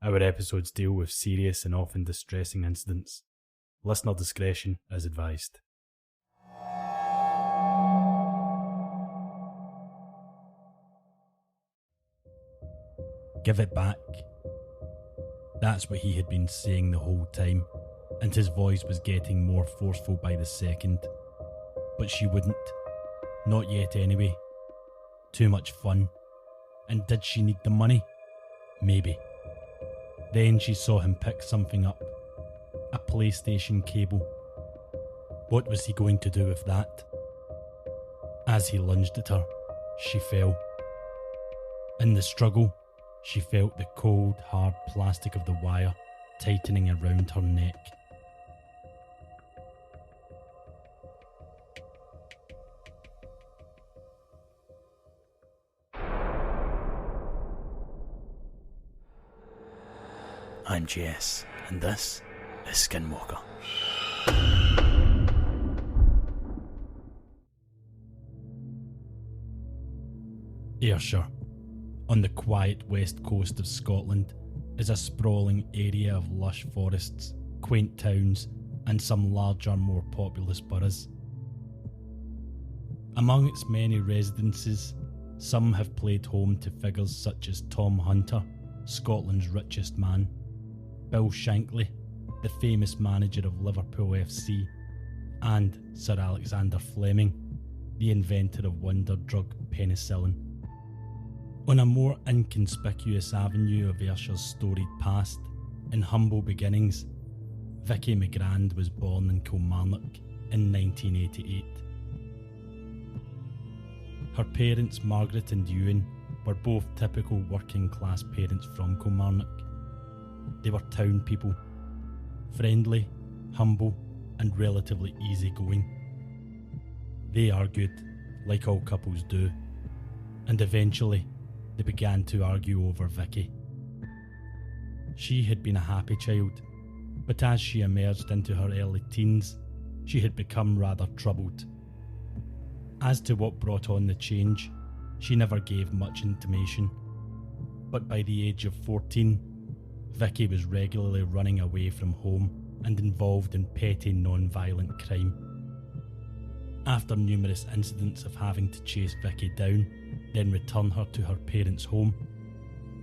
Our episodes deal with serious and often distressing incidents. Listener discretion is advised. Give it back. That's what he had been saying the whole time, and his voice was getting more forceful by the second. But she wouldn't. Not yet anyway. Too much fun. And did she need the money? Maybe. Then she saw him pick something up. A PlayStation cable. What was he going to do with that? As he lunged at her, she fell. In the struggle, she felt the cold, hard plastic of the wire tightening around her neck. I'm Jess, and this is Skinwalker. Ayrshire, on the quiet west coast of Scotland, is a sprawling area of lush forests, quaint towns, and some larger, more populous boroughs. Among its many residences, some have played home to figures such as Tom Hunter, Scotland's richest man, Bill Shankly, the famous manager of Liverpool FC, and Sir Alexander Fleming, the inventor of wonder drug penicillin. On a more inconspicuous avenue of Ayrshire's storied past, in humble beginnings, Vikki McGrand was born in Kilmarnock in 1988. Her parents, Margaret and Ewan, were both typical working class parents from Kilmarnock. They were town people, friendly, humble, and relatively easygoing. They argued, like all couples do, and eventually they began to argue over Vikki. She had been a happy child, but as she emerged into her early teens, she had become rather troubled. As to what brought on the change, she never gave much intimation, but by the age of 14, Vikki was regularly running away from home and involved in petty non-violent crime. After numerous incidents of having to chase Vikki down, then return her to her parents' home,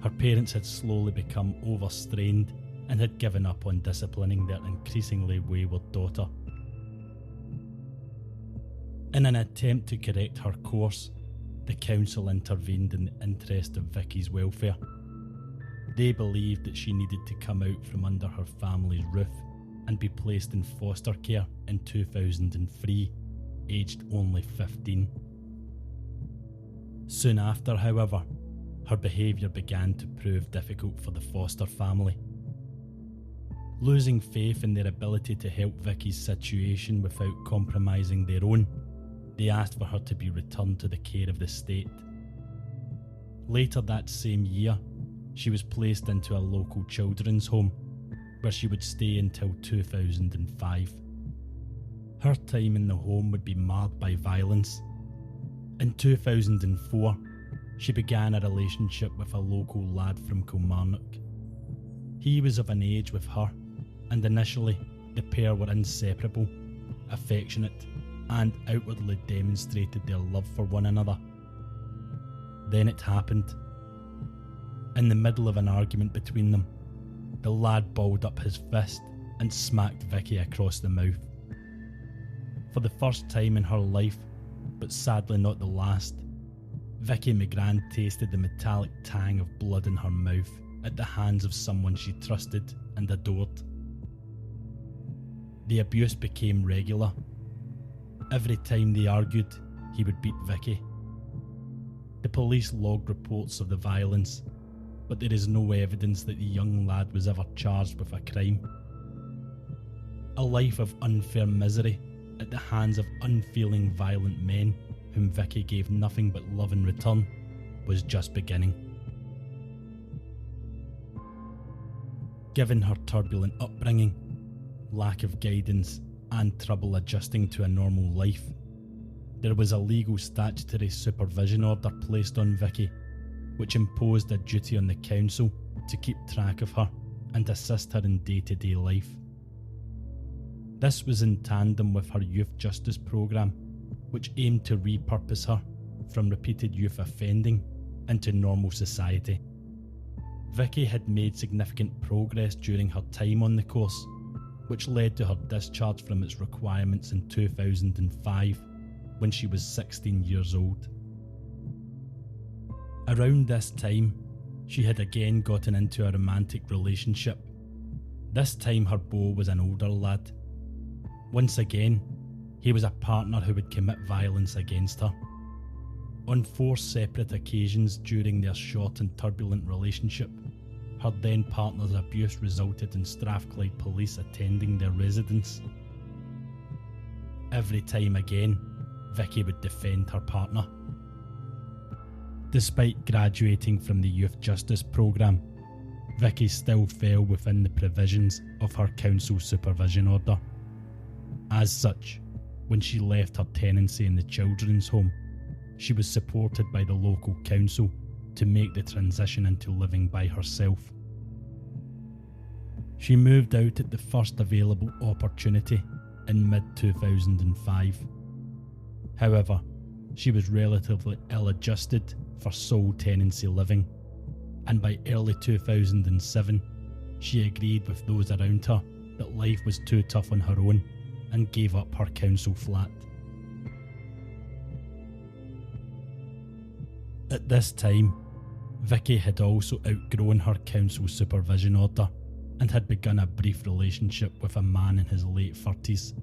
her parents had slowly become overstrained and had given up on disciplining their increasingly wayward daughter. In an attempt to correct her course, the council intervened in the interest of Vikki's welfare. They believed that she needed to come out from under her family's roof and be placed in foster care in 2003, aged only 15. Soon after, however, her behaviour began to prove difficult for the foster family. Losing faith in their ability to help Vikki's situation without compromising their own, they asked for her to be returned to the care of the state. Later that same year, she was placed into a local children's home, where she would stay until 2005. Her time in the home would be marred by violence. In 2004, she began a relationship with a local lad from Kilmarnock. He was of an age with her, and initially the pair were inseparable, affectionate, and outwardly demonstrated their love for one another. Then it happened. In the middle of an argument between them, the lad balled up his fist and smacked Vikki across the mouth. For the first time in her life, but sadly not the last, Vikki McGrand tasted the metallic tang of blood in her mouth at the hands of someone she trusted and adored. The abuse became regular. Every time they argued, he would beat Vikki. The police logged reports of the violence, but there is no evidence that the young lad was ever charged with a crime. A life of unfair misery at the hands of unfeeling violent men whom Vikki gave nothing but love in return was just beginning. Given her turbulent upbringing, lack of guidance, and trouble adjusting to a normal life, there was a legal statutory supervision order placed on Vikki, which imposed a duty on the council to keep track of her and assist her in day-to-day life. This was in tandem with her youth justice programme, which aimed to repurpose her from repeated youth offending into normal society. Vikki had made significant progress during her time on the course, which led to her discharge from its requirements in 2005 when she was 16 years old. Around this time, she had again gotten into a romantic relationship. This time her beau was an older lad. Once again, he was a partner who would commit violence against her. On 4 separate occasions during their short and turbulent relationship, her then partner's abuse resulted in Strathclyde police attending their residence. Every time again, Vikki would defend her partner. Despite graduating from the youth justice programme, Vikki still fell within the provisions of her council supervision order. As such, when she left her tenancy in the children's home, she was supported by the local council to make the transition into living by herself. She moved out at the first available opportunity in mid-2005. However, she was relatively ill-adjusted for sole tenancy living, and by early 2007, she agreed with those around her that life was too tough on her own and gave up her council flat. At this time, Vikki had also outgrown her council supervision order and had begun a brief relationship with a man in his late 30s.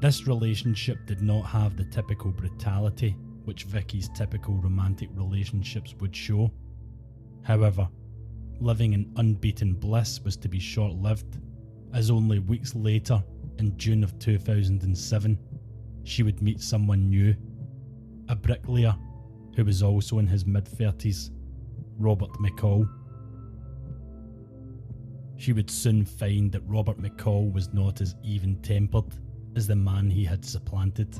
This relationship did not have the typical brutality which Vikki's typical romantic relationships would show. However, living in unbeaten bliss was to be short-lived, as only weeks later, in June of 2007, she would meet someone new, a bricklayer who was also in his mid-30s, Robert McCall. She would soon find that Robert McCall was not as even-tempered as the man he had supplanted.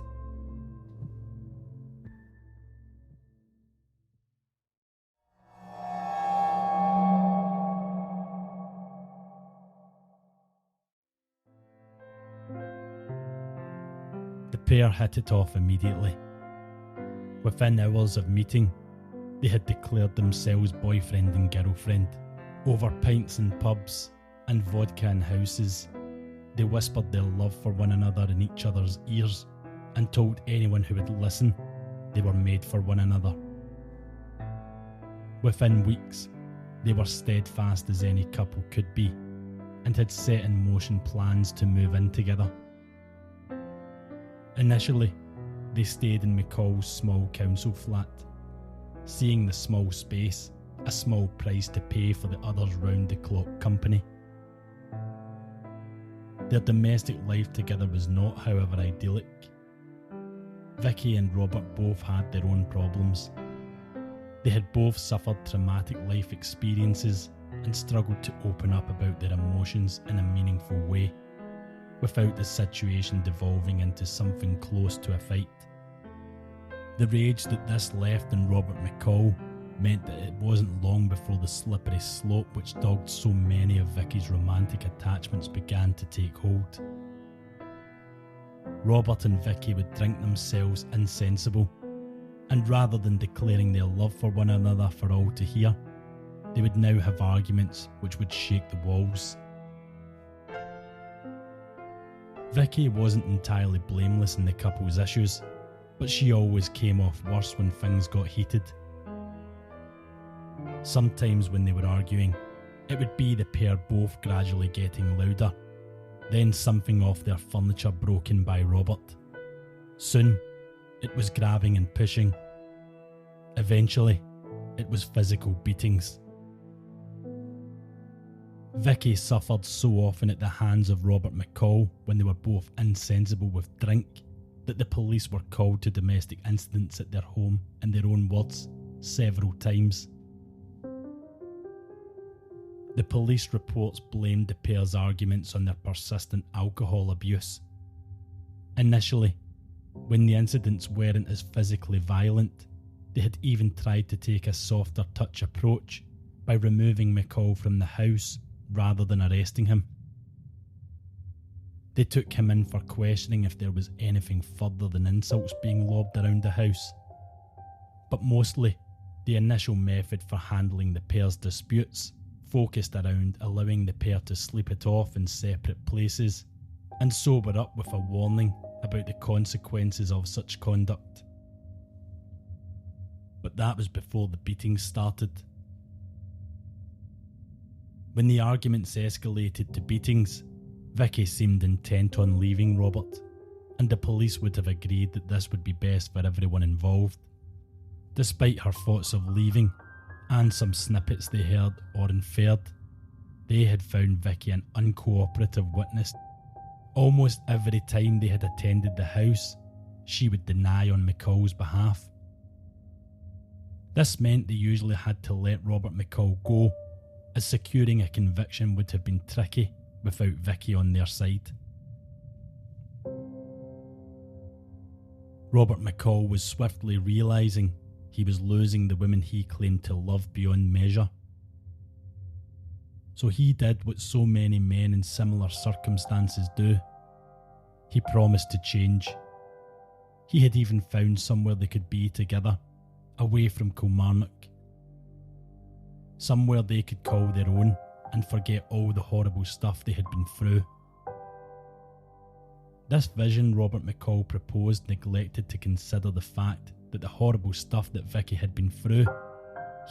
The pair hit it off immediately. Within hours of meeting, they had declared themselves boyfriend and girlfriend. Over pints in pubs and vodka in houses, they whispered their love for one another in each other's ears and told anyone who would listen they were made for one another. Within weeks, they were steadfast as any couple could be and had set in motion plans to move in together. Initially, they stayed in McCall's small council flat, seeing the small space a small price to pay for the others' round-the-clock company. Their domestic life together was not, however, idyllic. Vikki and Robert both had their own problems. They had both suffered traumatic life experiences and struggled to open up about their emotions in a meaningful way, without the situation devolving into something close to a fight. The rage that this left in Robert McCall meant that it wasn't long before the slippery slope which dogged so many of Vikki's romantic attachments began to take hold. Robert and Vikki would drink themselves insensible, and rather than declaring their love for one another for all to hear, they would now have arguments which would shake the walls. Vikki wasn't entirely blameless in the couple's issues, but she always came off worse when things got heated. Sometimes when they were arguing, it would be the pair both gradually getting louder, then something off their furniture broken by Robert. Soon, it was grabbing and pushing. Eventually, it was physical beatings. Vikki suffered so often at the hands of Robert McCall when they were both insensible with drink that the police were called to domestic incidents at their home, in their own words, several times. The police reports blamed the pair's arguments on their persistent alcohol abuse. Initially, when the incidents weren't as physically violent, They had even tried to take a softer touch approach by removing McCall from the house rather than arresting him. They took him in for questioning if there was anything further than insults being lobbed around the house. But mostly, the initial method for handling the pair's disputes focused around allowing the pair to sleep it off in separate places and sober up with a warning about the consequences of such conduct. But that was before the beatings started. When the arguments escalated to beatings, Vikki seemed intent on leaving Robert, and the police would have agreed that this would be best for everyone involved. Despite her thoughts of leaving, and some snippets they heard or inferred, they had found Vikki an uncooperative witness. Almost every time they had attended the house, she would deny on McCall's behalf. This meant they usually had to let Robert McCall go, as securing a conviction would have been tricky without Vikki on their side. Robert McCall was swiftly realising he was losing the woman he claimed to love beyond measure. So he did what so many men in similar circumstances do. He promised to change. He had even found somewhere they could be together, away from Kilmarnock. Somewhere they could call their own and forget all the horrible stuff they had been through. This vision Robert McCall proposed neglected to consider the fact that the horrible stuff that Vikki had been through,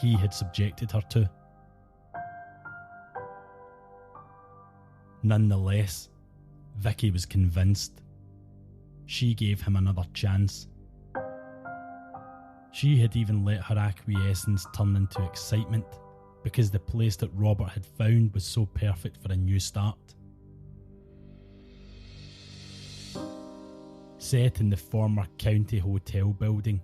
he had subjected her to. Nonetheless, Vikki was convinced. She gave him another chance. She had even let her acquiescence turn into excitement because the place that Robert had found was so perfect for a new start. Set in the former county hotel building,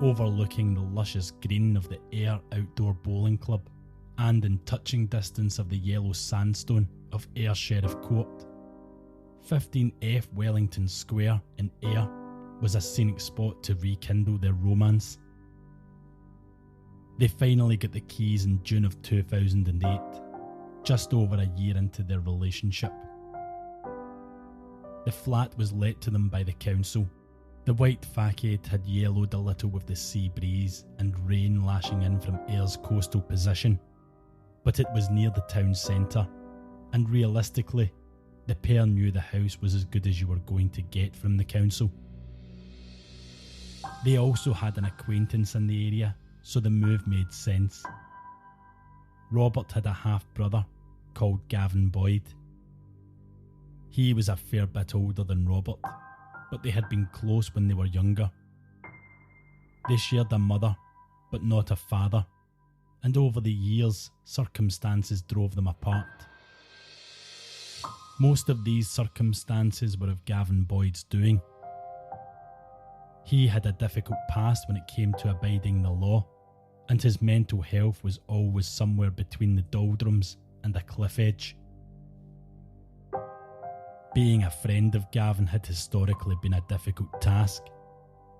overlooking the luscious green of the Ayr outdoor bowling club, and in touching distance of the yellow sandstone of Ayr Sheriff Court, 15F Wellington Square in Ayr was a scenic spot to rekindle their romance. They finally got the keys in June of 2008, just over a year into their relationship. The flat was let to them by the council. The white facade had yellowed a little with the sea breeze and rain lashing in from Ayr's coastal position, but it was near the town centre, and realistically, the pair knew the house was as good as you were going to get from the council. They also had an acquaintance in the area, so the move made sense. Robert had a half-brother called Gavin Boyd. He was a fair bit older than Robert, but they had been close when they were younger. They shared a mother, but not a father, and over the years, circumstances drove them apart. Most of these circumstances were of Gavin Boyd's doing. He had a difficult past when it came to abiding the law, and his mental health was always somewhere between the doldrums and a cliff edge. Being a friend of Gavin had historically been a difficult task,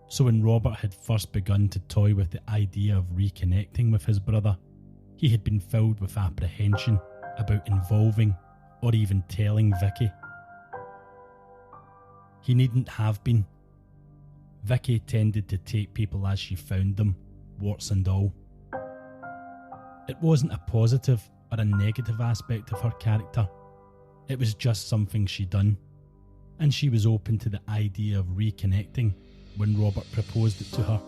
so when Robert had first begun to toy with the idea of reconnecting with his brother, he had been filled with apprehension about involving or even telling Vikki. He needn't have been. Vikki tended to take people as she found them, warts and all. It wasn't a positive or a negative aspect of her character. It was just something she'd done, and she was open to the idea of reconnecting when Robert proposed it to her.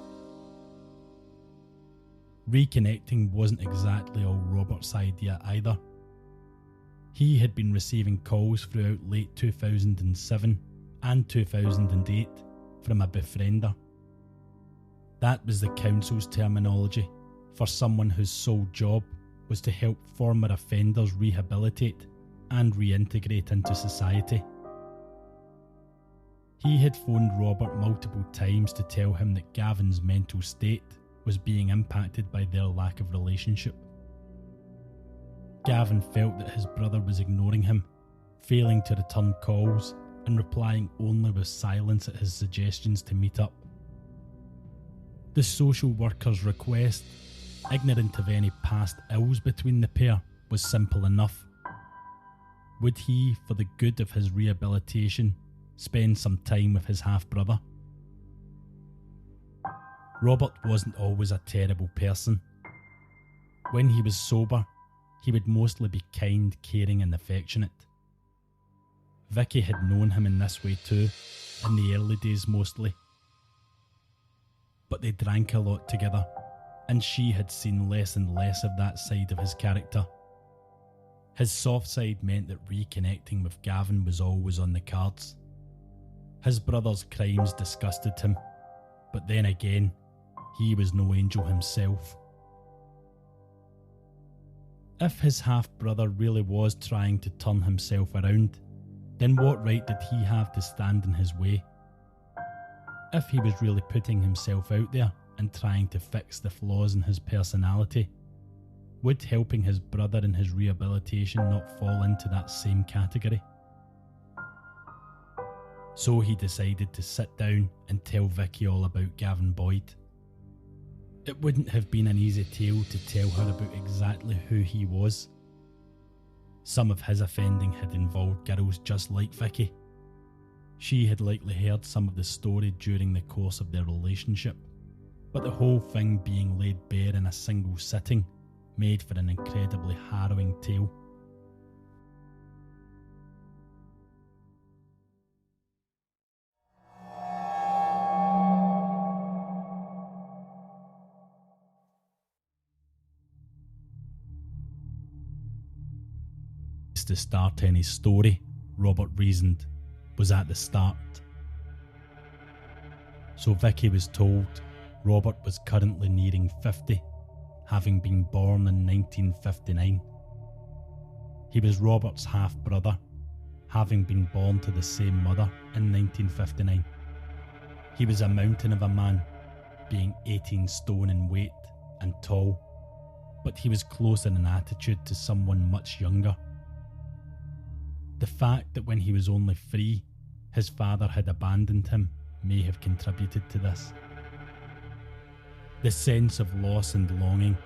Reconnecting wasn't exactly all Robert's idea either. He had been receiving calls throughout late 2007 and 2008 from a befriender. That was the council's terminology for someone whose sole job was to help former offenders rehabilitate and reintegrate into society. He had phoned Robert multiple times to tell him that Gavin's mental state was being impacted by their lack of relationship. Gavin felt that his brother was ignoring him, failing to return calls and replying only with silence at his suggestions to meet up. The social worker's request, ignorant of any past ills between the pair, was simple enough. Would he, for the good of his rehabilitation, spend some time with his half-brother? Robert wasn't always a terrible person. When he was sober, he would mostly be kind, caring and affectionate. Vikki had known him in this way too, in the early days mostly. But they drank a lot together, and she had seen less and less of that side of his character. His soft side meant that reconnecting with Gavin was always on the cards. His brother's crimes disgusted him, but then again, he was no angel himself. If his half-brother really was trying to turn himself around, then what right did he have to stand in his way? If he was really putting himself out there and trying to fix the flaws in his personality, would helping his brother in his rehabilitation not fall into that same category? So he decided to sit down and tell Vikki all about Gavin Boyd. It wouldn't have been an easy tale to tell her about exactly who he was. Some of his offending had involved girls just like Vikki. She had likely heard some of the story during the course of their relationship, but the whole thing being laid bare in a single sitting made for an incredibly harrowing tale. To start any story, Robert reasoned, was at the start. So Vikki was told Robert was currently nearing 50, having been born in 1959. He was Robert's half-brother, having been born to the same mother in 1959. He was a mountain of a man, being 18 stone in weight and tall, but he was closer in attitude to someone much younger. The fact that when he was only 3, his father had abandoned him may have contributed to this. The sense of loss and longing,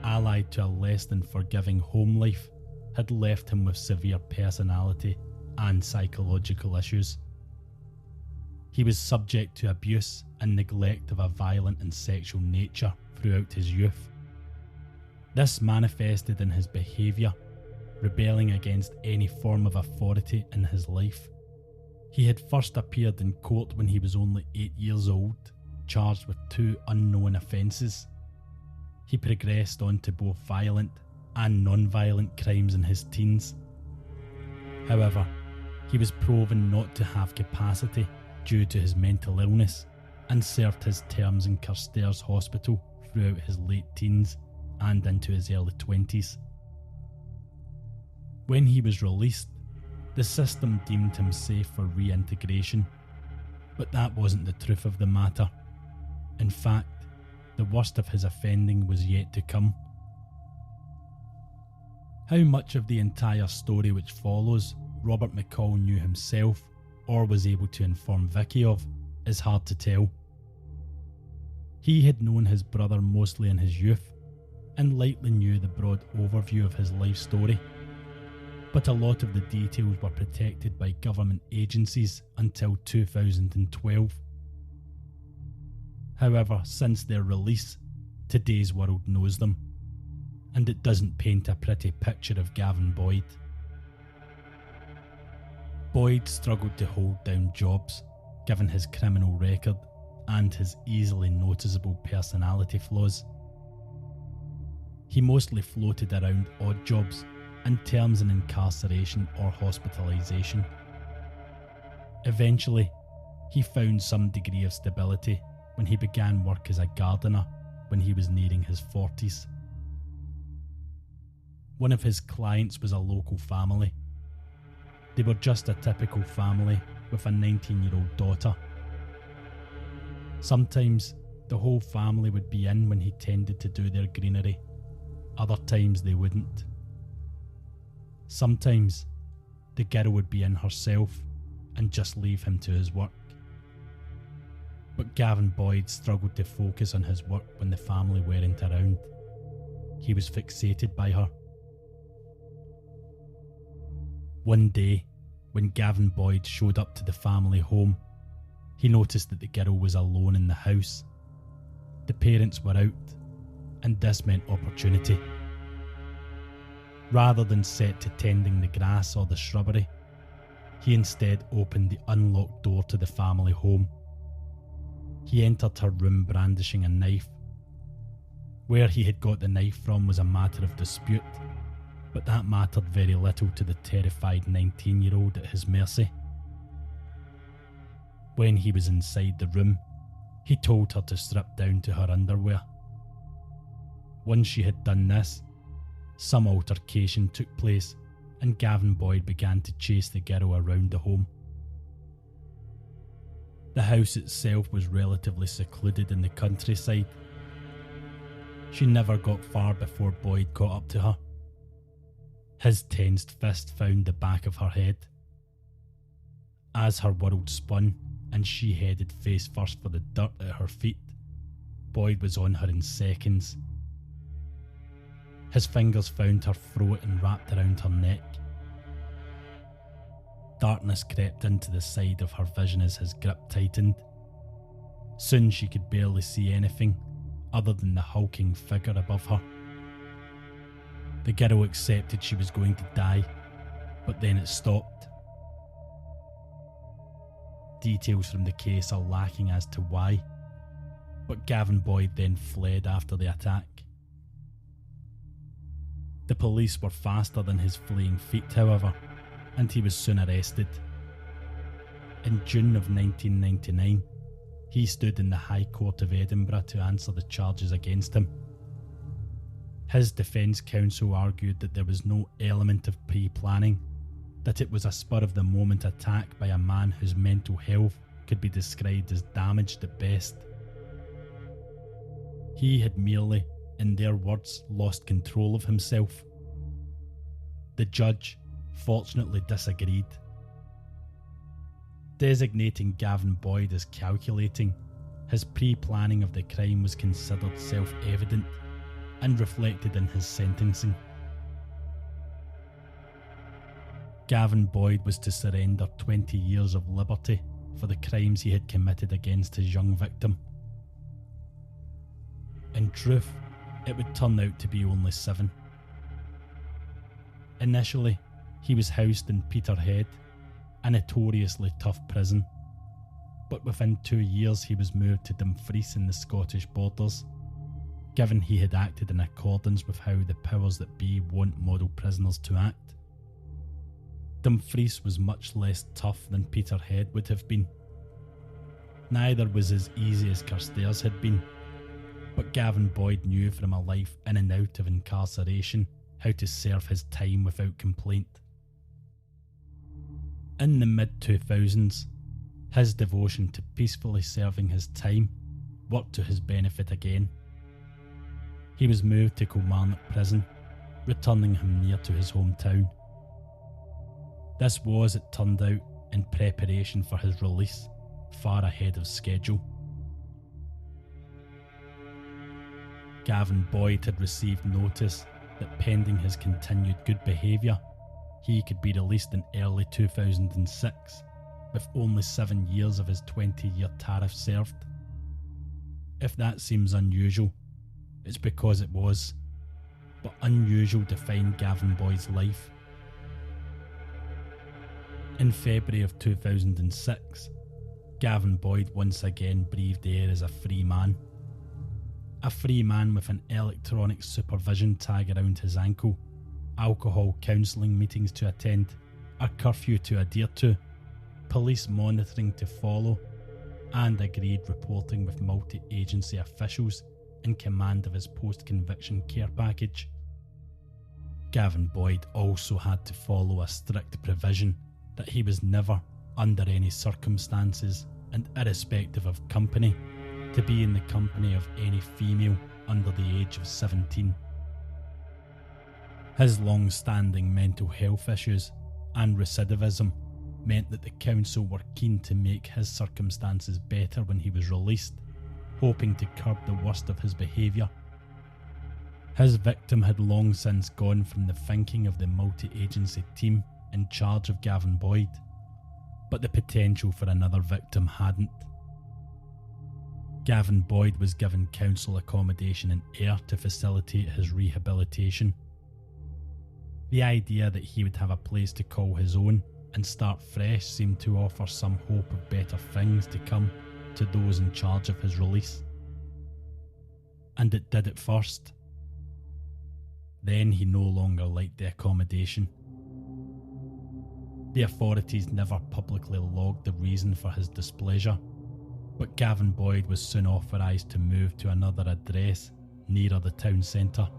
allied to a less than forgiving home life, had left him with severe personality and psychological issues. He was subject to abuse and neglect of a violent and sexual nature throughout his youth. This manifested in his behaviour, rebelling against any form of authority in his life. He had first appeared in court when he was only 8 years old, charged with 2 unknown offences. He progressed on to both violent and non-violent crimes in his teens. However, he was proven not to have capacity due to his mental illness and served his terms in Carstairs Hospital throughout his late teens and into his early 20s. When he was released, the system deemed him safe for reintegration, but that wasn't the truth of the matter. In fact, the worst of his offending was yet to come. How much of the entire story which follows Robert McCall knew himself or was able to inform Vikki of is hard to tell. He had known his brother mostly in his youth and likely knew the broad overview of his life story, but a lot of the details were protected by government agencies until 2012. However, since their release, today's world knows them, and it doesn't paint a pretty picture of Gavin Boyd. Boyd struggled to hold down jobs, given his criminal record and his easily noticeable personality flaws. He mostly floated around odd jobs and terms in incarceration or hospitalisation. Eventually, he found some degree of stability when he began work as a gardener when he was nearing his 40s. One of his clients was a local family. They were just a typical family with a 19-year-old daughter. Sometimes the whole family would be in when he tended to do their greenery. Other times they wouldn't. Sometimes the girl would be in herself and just leave him to his work. But Gavin Boyd struggled to focus on his work when the family weren't around. He was fixated by her. One day, when Gavin Boyd showed up to the family home, he noticed that the girl was alone in the house. The parents were out, and this meant opportunity. Rather than set to tending the grass or the shrubbery, he instead opened the unlocked door to the family home. He entered her room brandishing a knife. Where he had got the knife from was a matter of dispute, but that mattered very little to the terrified 19-year-old at his mercy. When he was inside the room, he told her to strip down to her underwear. Once she had done this, some altercation took place and Gavin Boyd began to chase the girl around the home. The house itself was relatively secluded in the countryside. She never got far before Boyd caught up to her. His tensed fist found the back of her head. As her world spun and she headed face first for the dirt at her feet, Boyd was on her in seconds. His fingers found her throat and wrapped around her neck. Darkness crept into the side of her vision as his grip tightened. Soon she could barely see anything other than the hulking figure above her. The girl accepted she was going to die, but then it stopped. Details from the case are lacking as to why, but Gavin Boyd then fled after the attack. The police were faster than his fleeing feet, however, and he was soon arrested. In June of 1999, he stood in the High Court of Edinburgh to answer the charges against him. His defence counsel argued that there was no element of pre-planning, that it was a spur-of-the-moment attack by a man whose mental health could be described as damaged at best. He had merely, in their words, lost control of himself. The judge, fortunately, disagreed. Designating Gavin Boyd as calculating, his pre-planning of the crime was considered self-evident and reflected in his sentencing. Gavin Boyd was to surrender 20 years of liberty for the crimes he had committed against his young victim. In truth, it would turn out to be only 7. Initially, he was housed in Peterhead, a notoriously tough prison, but within 2 years he was moved to Dumfries in the Scottish borders, given he had acted in accordance with how the powers that be want model prisoners to act. Dumfries was much less tough than Peterhead would have been. Neither was as easy as Carstairs had been, but Gavin Boyd knew from a life in and out of incarceration how to serve his time without complaint. In the mid-2000s, his devotion to peacefully serving his time worked to his benefit again. He was moved to Kilmarnock Prison, returning him near to his hometown. This was, it turned out, in preparation for his release, far ahead of schedule. Gavin Boyd had received notice that pending his continued good behaviour, he could be released in early 2006, with only 7 years of his 20-year tariff served. If that seems unusual, it's because it was, but unusual defined Gavin Boyd's life. In February of 2006, Gavin Boyd once again breathed air as a free man. A free man with an electronic supervision tag around his ankle, alcohol counselling meetings to attend, a curfew to adhere to, police monitoring to follow, and agreed reporting with multi-agency officials in command of his post-conviction care package. Gavin Boyd also had to follow a strict provision that he was never, under any circumstances and irrespective of company, to be in the company of any female under the age of 17. His long-standing mental health issues and recidivism meant that the council were keen to make his circumstances better when he was released, hoping to curb the worst of his behaviour. His victim had long since gone from the thinking of the multi-agency team in charge of Gavin Boyd, but the potential for another victim hadn't. Gavin Boyd was given council accommodation in Ayr to facilitate his rehabilitation. The idea that he would have a place to call his own and start fresh seemed to offer some hope of better things to come to those in charge of his release. And it did at first. Then he no longer liked the accommodation. The authorities never publicly logged the reason for his displeasure, but Gavin Boyd was soon authorised to move to another address nearer the town centre.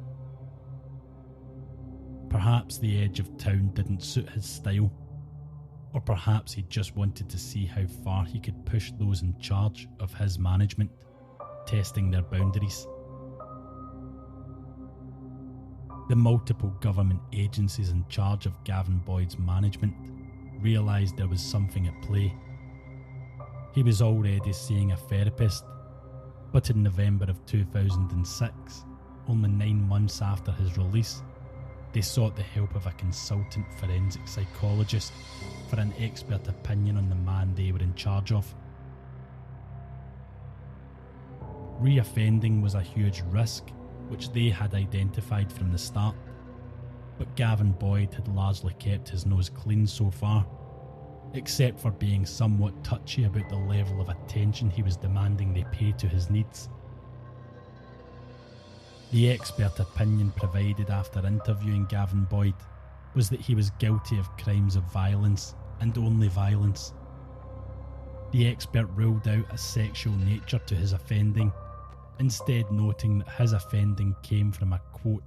Perhaps the edge of town didn't suit his style, or perhaps he just wanted to see how far he could push those in charge of his management, testing their boundaries. The multiple government agencies in charge of Gavin Boyd's management realised there was something at play. He was already seeing a therapist, but in November of 2006, only 9 months after his release, they sought the help of a consultant forensic psychologist for an expert opinion on the man they were in charge of. Reoffending was a huge risk, which they had identified from the start, but Gavin Boyd had largely kept his nose clean so far, except for being somewhat touchy about the level of attention he was demanding they pay to his needs. The expert opinion provided after interviewing Gavin Boyd was that he was guilty of crimes of violence and only violence. The expert ruled out a sexual nature to his offending, instead noting that his offending came from a, quote,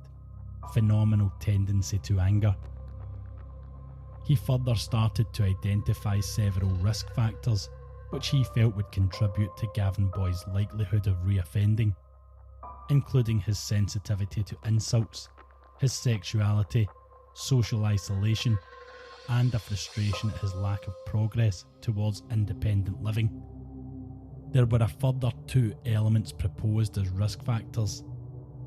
phenomenal tendency to anger. He further started to identify several risk factors which he felt would contribute to Gavin Boyd's likelihood of reoffending, including his sensitivity to insults, his sexuality, social isolation, and a frustration at his lack of progress towards independent living. There were a further 2 elements proposed as risk factors,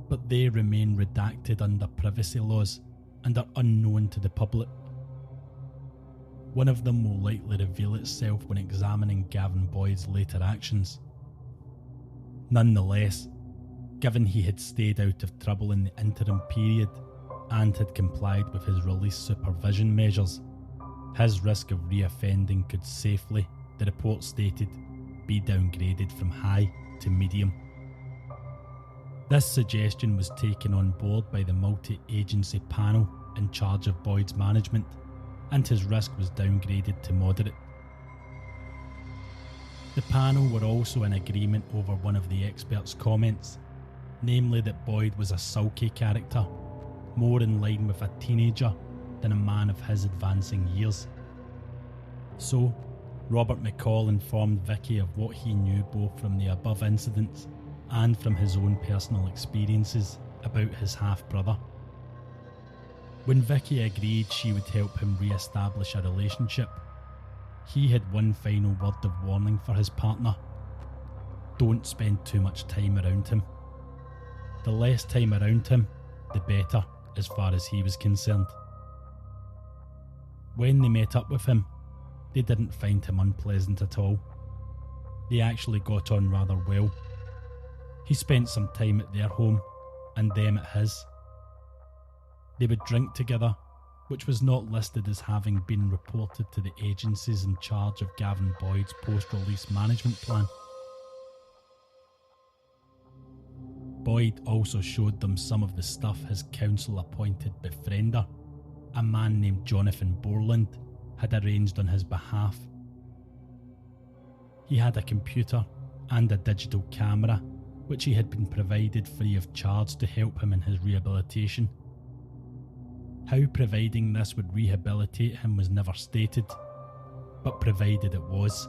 but they remain redacted under privacy laws and are unknown to the public. One of them will likely reveal itself when examining Gavin Boyd's later actions. Nonetheless, given he had stayed out of trouble in the interim period and had complied with his release supervision measures, his risk of reoffending could safely, the report stated, be downgraded from high to medium. This suggestion was taken on board by the multi-agency panel in charge of Boyd's management, and his risk was downgraded to moderate. The panel were also in agreement over one of the experts' comments, namely that Boyd was a sulky character, more in line with a teenager than a man of his advancing years. So, Robert McCall informed Vikki of what he knew both from the above incidents and from his own personal experiences about his half-brother. When Vikki agreed she would help him re-establish a relationship, he had one final word of warning for his partner: don't spend too much time around him. The less time around him, the better, as far as he was concerned. When they met up with him, they didn't find him unpleasant at all. They actually got on rather well. He spent some time at their home, and them at his. They would drink together, which was not listed as having been reported to the agencies in charge of Gavin Boyd's post-release management plan. Boyd also showed them some of the stuff his council-appointed befriender, a man named Jonathan Borland, had arranged on his behalf. He had a computer and a digital camera, which he had been provided free of charge to help him in his rehabilitation. How providing this would rehabilitate him was never stated, but provided it was.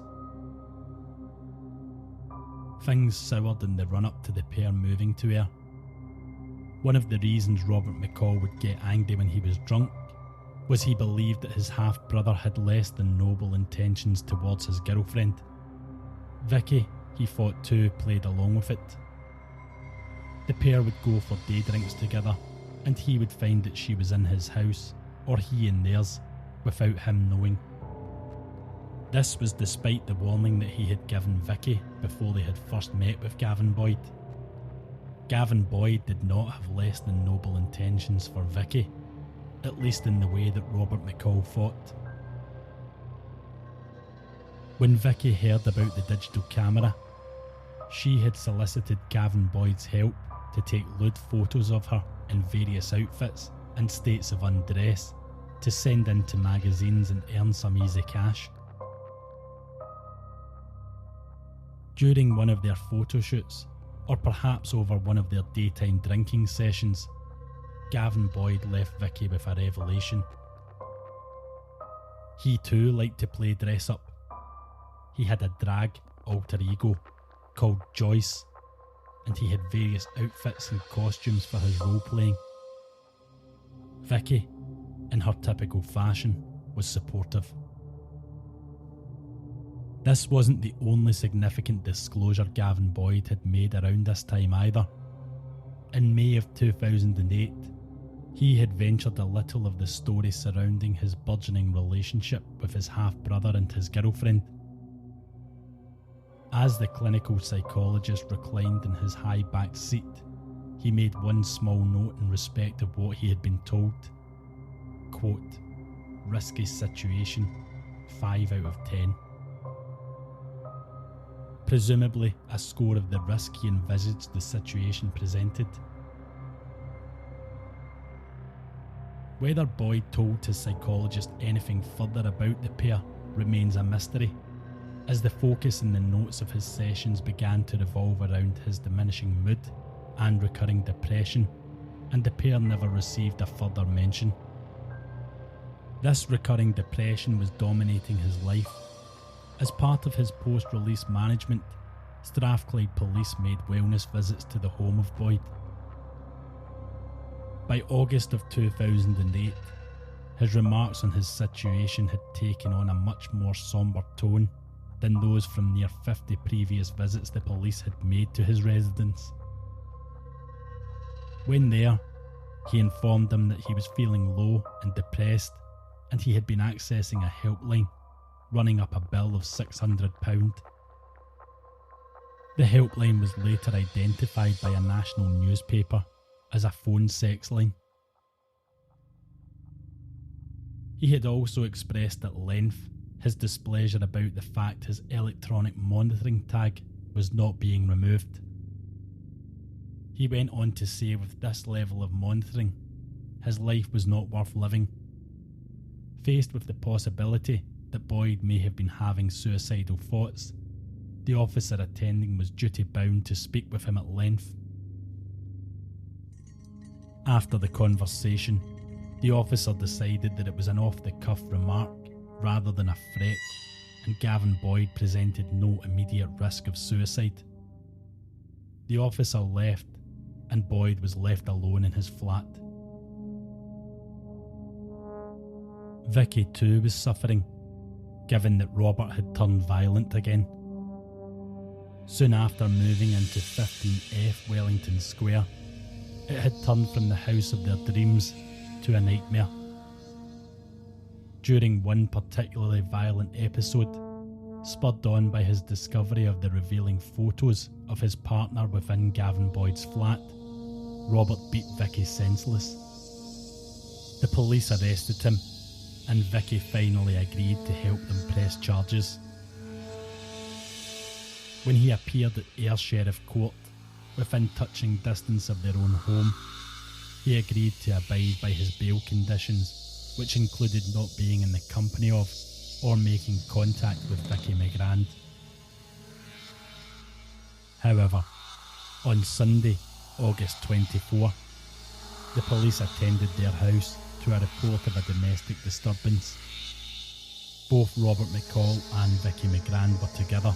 Things soured in the run-up to the pair moving to Ayr. One of the reasons Robert McCall would get angry when he was drunk was he believed that his half-brother had less than noble intentions towards his girlfriend. Vikki, he thought too, played along with it. The pair would go for day drinks together, and he would find that she was in his house, or he in theirs, without him knowing. This was despite the warning that he had given Vikki before they had first met with Gavin Boyd. Gavin Boyd did not have less than noble intentions for Vikki, at least in the way that Robert McCall thought. When Vikki heard about the digital camera, she had solicited Gavin Boyd's help to take lewd photos of her in various outfits and states of undress to send into magazines and earn some easy cash. During one of their photo shoots, or perhaps over one of their daytime drinking sessions, Gavin Boyd left Vikki with a revelation. He too liked to play dress up. He had a drag alter ego called Joyce, and he had various outfits and costumes for his role playing. Vikki, in her typical fashion, was supportive. This wasn't the only significant disclosure Gavin Boyd had made around this time either. In May of 2008, he had ventured a little of the story surrounding his burgeoning relationship with his half-brother and his girlfriend. As the clinical psychologist reclined in his high-backed seat, he made one small note in respect of what he had been told. Quote, "Risky situation, 5 out of 10. Presumably a score of the risk he envisaged the situation presented. Whether Boyd told his psychologist anything further about the pair remains a mystery, as the focus in the notes of his sessions began to revolve around his diminishing mood and recurring depression, and the pair never received a further mention. This recurring depression was dominating his life. As part of his post-release management, Strathclyde police made wellness visits to the home of Boyd. By August of 2008, his remarks on his situation had taken on a much more sombre tone than those from near 50 previous visits the police had made to his residence. When there, he informed them that he was feeling low and depressed, and he had been accessing a helpline, running up a bill of £600. The helpline was later identified by a national newspaper as a phone sex line. He had also expressed at length his displeasure about the fact his electronic monitoring tag was not being removed. He went on to say with this level of monitoring, his life was not worth living. Faced with the possibility that Boyd may have been having suicidal thoughts, the officer attending was duty-bound to speak with him at length. After the conversation, the officer decided that it was an off-the-cuff remark rather than a threat, and Gavin Boyd presented no immediate risk of suicide. The officer left, and Boyd was left alone in his flat. Vikki too was suffering, given that Robert had turned violent again. Soon after moving into 15F Wellington Square, it had turned from the house of their dreams to a nightmare. During one particularly violent episode, spurred on by his discovery of the revealing photos of his partner within Gavin Boyd's flat, Robert beat Vikki senseless. The police arrested him, and Vikki finally agreed to help them press charges. When he appeared at Ayr Sheriff Court, within touching distance of their own home, he agreed to abide by his bail conditions, which included not being in the company of or making contact with Vikki McGrand. However, on Sunday, August 24, the police attended their house to a report of a domestic disturbance. Both Robert McCall and Vikki McGrand were together.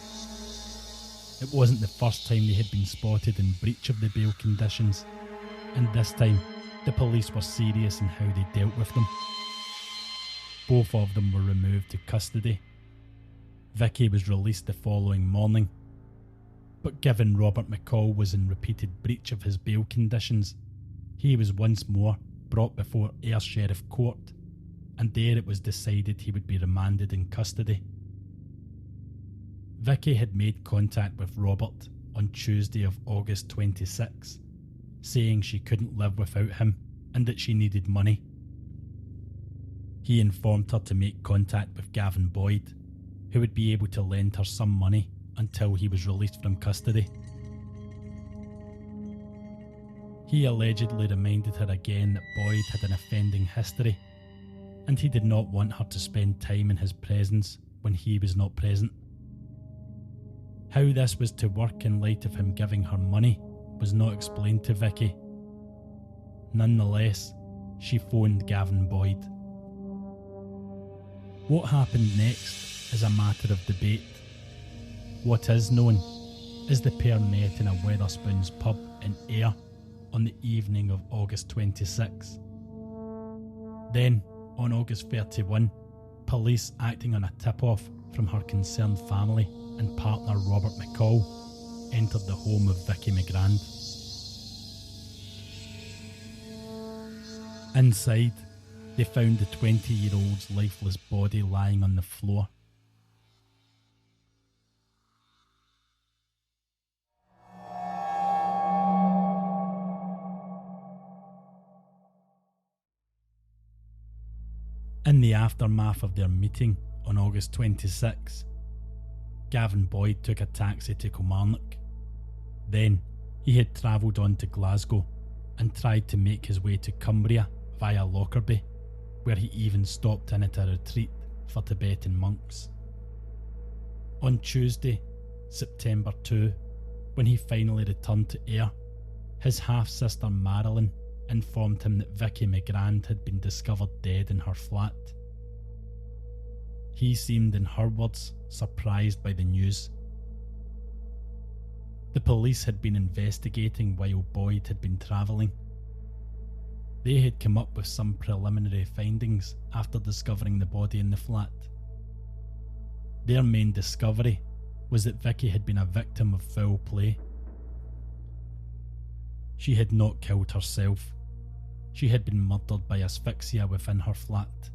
It wasn't the first time they had been spotted in breach of the bail conditions, and this time the police were serious in how they dealt with them. Both of them were removed to custody. Vikki was released the following morning, but given Robert McCall was in repeated breach of his bail conditions, he was once more brought before Ayr Sheriff Court, and there it was decided he would be remanded in custody. Vikki had made contact with Robert on Tuesday of August 26, saying she couldn't live without him and that she needed money. He informed her to make contact with Gavin Boyd, who would be able to lend her some money until he was released from custody. He allegedly reminded her again that Boyd had an offending history, and he did not want her to spend time in his presence when he was not present. How this was to work in light of him giving her money was not explained to Vikki. Nonetheless, she phoned Gavin Boyd. What happened next is a matter of debate. What is known is the pair met in a Wetherspoon's pub in Ayr on the evening of August 26. Then, on August 31, police acting on a tip-off from her concerned family and partner Robert McCall entered the home of Vikki McGrand. Inside, they found the 20-year-old's lifeless body lying on the floor. In the aftermath of their meeting on August 26, Gavin Boyd took a taxi to Kilmarnock. Then, he had travelled on to Glasgow and tried to make his way to Cumbria via Lockerbie, where he even stopped in at a retreat for Tibetan monks. On Tuesday, September 2, when he finally returned to Ayr, his half-sister Marilyn informed him that Vikki McGrand had been discovered dead in her flat. He seemed, in her words, surprised by the news. The police had been investigating while Boyd had been travelling. They had come up with some preliminary findings after discovering the body in the flat. Their main discovery was that Vikki had been a victim of foul play. She had not killed herself. She had been murdered by asphyxia within her flat.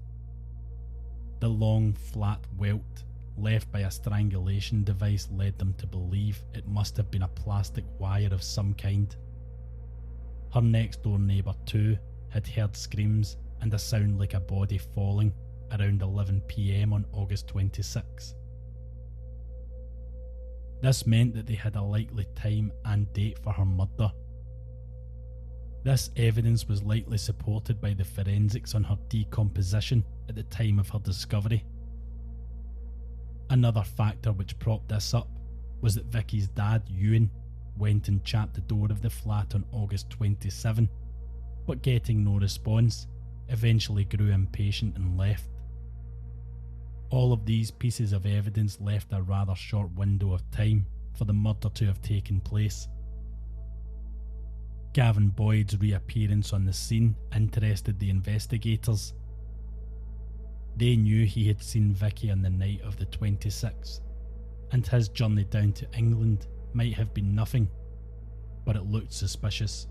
The long, flat welt left by a strangulation device led them to believe it must have been a plastic wire of some kind. Her next door neighbour too had heard screams and a sound like a body falling around 11 PM on August 26. This meant that they had a likely time and date for her murder. This evidence was likely supported by the forensics on her decomposition at the time of her discovery. Another factor which propped this up was that Vikki's dad, Ewan, went and chapped the door of the flat on August 27, but getting no response, eventually grew impatient and left. All of these pieces of evidence left a rather short window of time for the murder to have taken place. Gavin Boyd's reappearance on the scene interested the investigators. They knew he had seen Vikki on the night of the 26th, and his journey down to England might have been nothing, but it looked suspicious.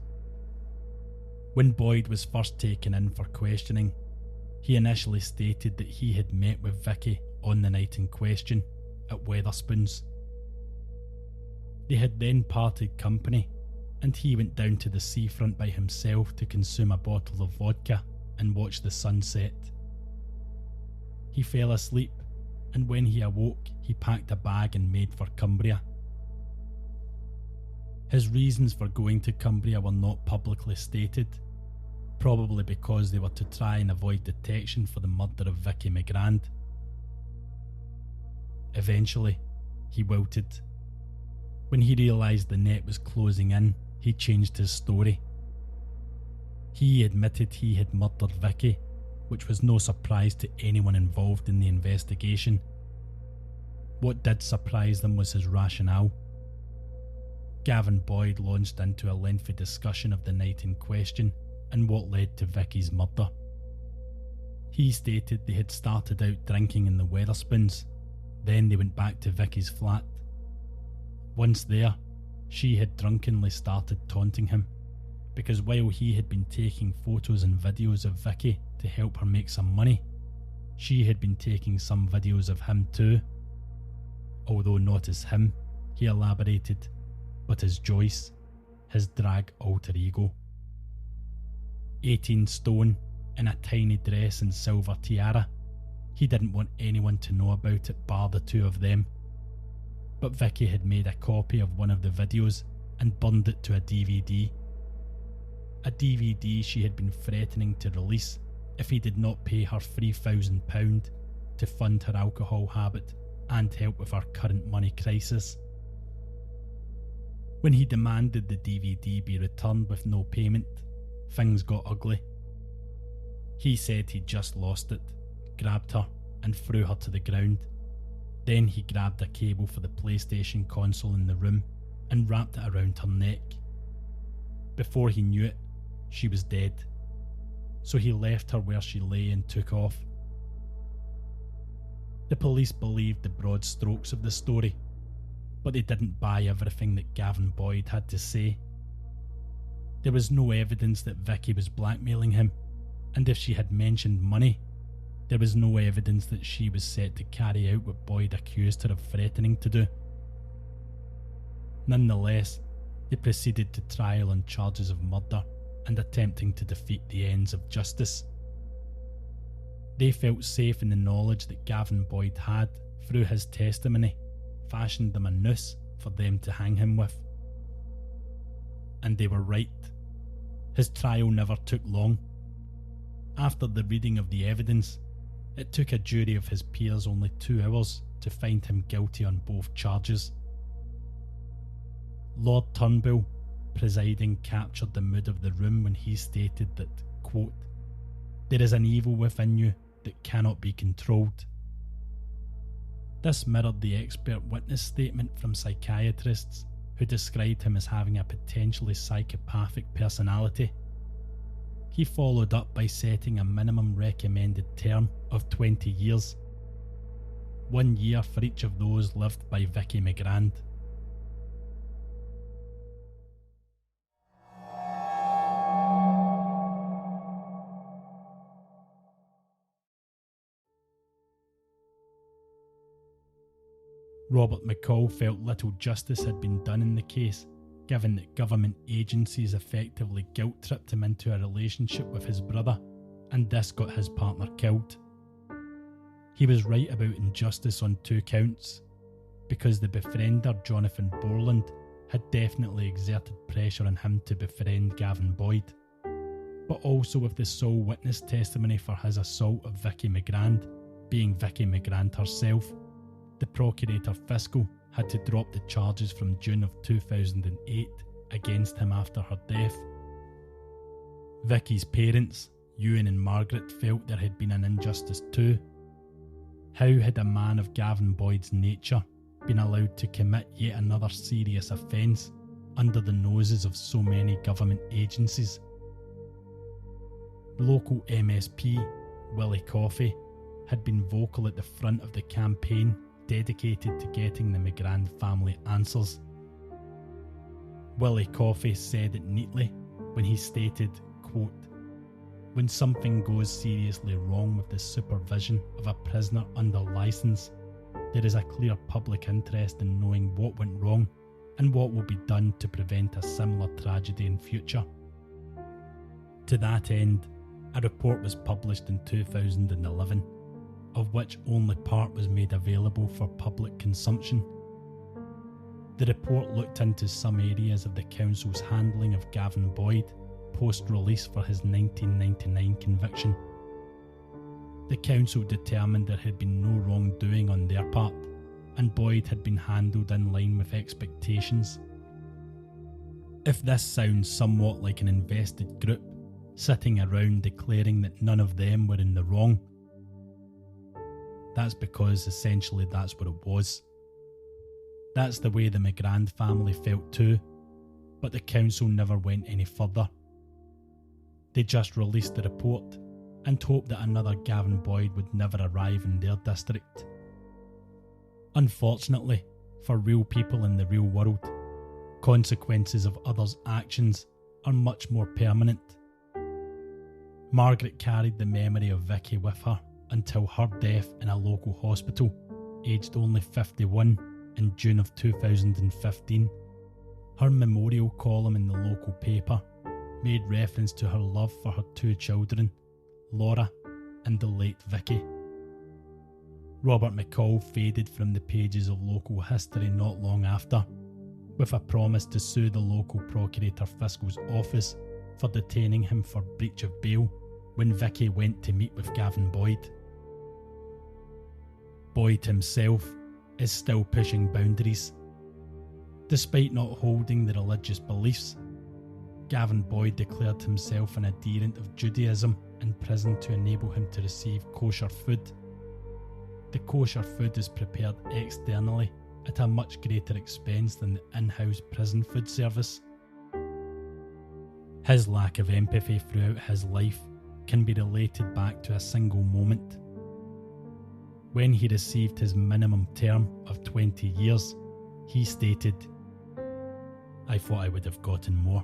When Boyd was first taken in for questioning, he initially stated that he had met with Vikki on the night in question at Wetherspoon's. They had then parted company, and he went down to the seafront by himself to consume a bottle of vodka and watch the sunset. He fell asleep, and when he awoke, he packed a bag and made for Cumbria. His reasons for going to Cumbria were not publicly stated, probably because they were to try and avoid detection for the murder of Vikki McGrand. Eventually, he wilted. When he realised the net was closing in, he changed his story. He admitted he had murdered Vikki, which was no surprise to anyone involved in the investigation. What did surprise them was his rationale. Gavin Boyd launched into a lengthy discussion of the night in question and what led to Vikki's murder. He stated they had started out drinking in the Wetherspoons, then they went back to Vicki's flat. Once there, she had drunkenly started taunting him, because while he had been taking photos and videos of Vikki to help her make some money, she had been taking some videos of him too. Although not as him, he elaborated, but as Joyce, his drag alter ego. 18 stone, in a tiny dress and silver tiara. He didn't want anyone to know about it bar the two of them. But Vikki had made a copy of one of the videos and burned it to a DVD. A DVD she had been threatening to release if he did not pay her £3,000 to fund her alcohol habit and help with her current money crisis. When he demanded the DVD be returned with no payment, things got ugly. He said he'd just lost it, grabbed her and threw her to the ground. Then he grabbed a cable for the PlayStation console in the room and wrapped it around her neck. Before he knew it, she was dead. So he left her where she lay and took off. The police believed the broad strokes of the story, but they didn't buy everything that Gavin Boyd had to say. There was no evidence that Vikki was blackmailing him, and if she had mentioned money, there was no evidence that she was set to carry out what Boyd accused her of threatening to do. Nonetheless, they proceeded to trial on charges of murder and attempting to defeat the ends of justice. They felt safe in the knowledge that Gavin Boyd had, through his testimony, fashioned them a noose for them to hang him with. And they were right. His trial never took long. After the reading of the evidence, it took a jury of his peers only 2 hours to find him guilty on both charges. Lord Turnbull, presiding, captured the mood of the room when he stated that, quote, "There is an evil within you that cannot be controlled." This mirrored the expert witness statement from psychiatrists who described him as having a potentially psychopathic personality. He followed up by setting a minimum recommended term of 20 years. 1 year for each of those lived by Vikki McGrand. Robert McCall felt little justice had been done in the case, given that government agencies effectively guilt-tripped him into a relationship with his brother, and this got his partner killed. He was right about injustice on 2 counts, because the befriender Jonathan Borland had definitely exerted pressure on him to befriend Gavin Boyd, but also with the sole witness testimony for his assault of Vikki McGrand being Vikki McGrand herself. The Procurator Fiscal had to drop the charges from June of 2008 against him after her death. Vicki's parents, Ewan and Margaret, felt there had been an injustice too. How had a man of Gavin Boyd's nature been allowed to commit yet another serious offence under the noses of so many government agencies? Local MSP, Willie Coffey, had been vocal at the front of the campaign dedicated to getting the McGrand family answers. Willie Coffey said it neatly when he stated, quote, "When something goes seriously wrong with the supervision of a prisoner under licence, there is a clear public interest in knowing what went wrong and what will be done to prevent a similar tragedy in future." To that end, a report was published in 2011, of which only part was made available for public consumption. The report looked into some areas of the council's handling of Gavin Boyd post-release for his 1999 conviction. The council determined there had been no wrongdoing on their part, and Boyd had been handled in line with expectations. If this sounds somewhat like an invested group sitting around declaring that none of them were in the wrong, that's because essentially that's what it was. That's the way the McGrand family felt too, but the council never went any further. They just released the report and hoped that another Gavin Boyd would never arrive in their district. Unfortunately, for real people in the real world, consequences of others' actions are much more permanent. Margaret carried the memory of Vikki with her until her death in a local hospital, aged only 51, in June of 2015. Her memorial column in the local paper made reference to her love for her two children, Laura and the late Vikki. Robert McCall faded from the pages of local history not long after, with a promise to sue the local Procurator Fiscal's office for detaining him for breach of bail when Vikki went to meet with Gavin Boyd. Boyd himself is still pushing boundaries. Despite not holding the religious beliefs, Gavin Boyd declared himself an adherent of Judaism in prison to enable him to receive kosher food. The kosher food is prepared externally at a much greater expense than the in-house prison food service. His lack of empathy throughout his life can be related back to a single moment. When he received his minimum term of 20 years, he stated, "I thought I would have gotten more."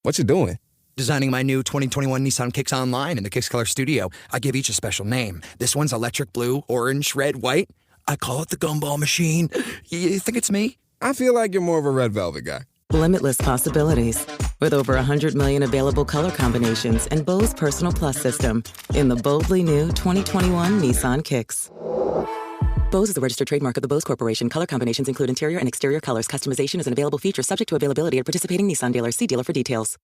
What you doing? Designing my new 2021 Nissan Kicks online in the Kicks Color Studio. I give each a special name. This one's electric blue, orange, red, white. I call it the gumball machine. You think it's me? I feel like you're more of a red velvet guy. Limitless possibilities. With over 100 million available color combinations and Bose Personal Plus system in the boldly new 2021 Nissan Kicks. Bose is the registered trademark of the Bose Corporation. Color combinations include interior and exterior colors. Customization is an available feature subject to availability at participating Nissan dealers. See dealer for details.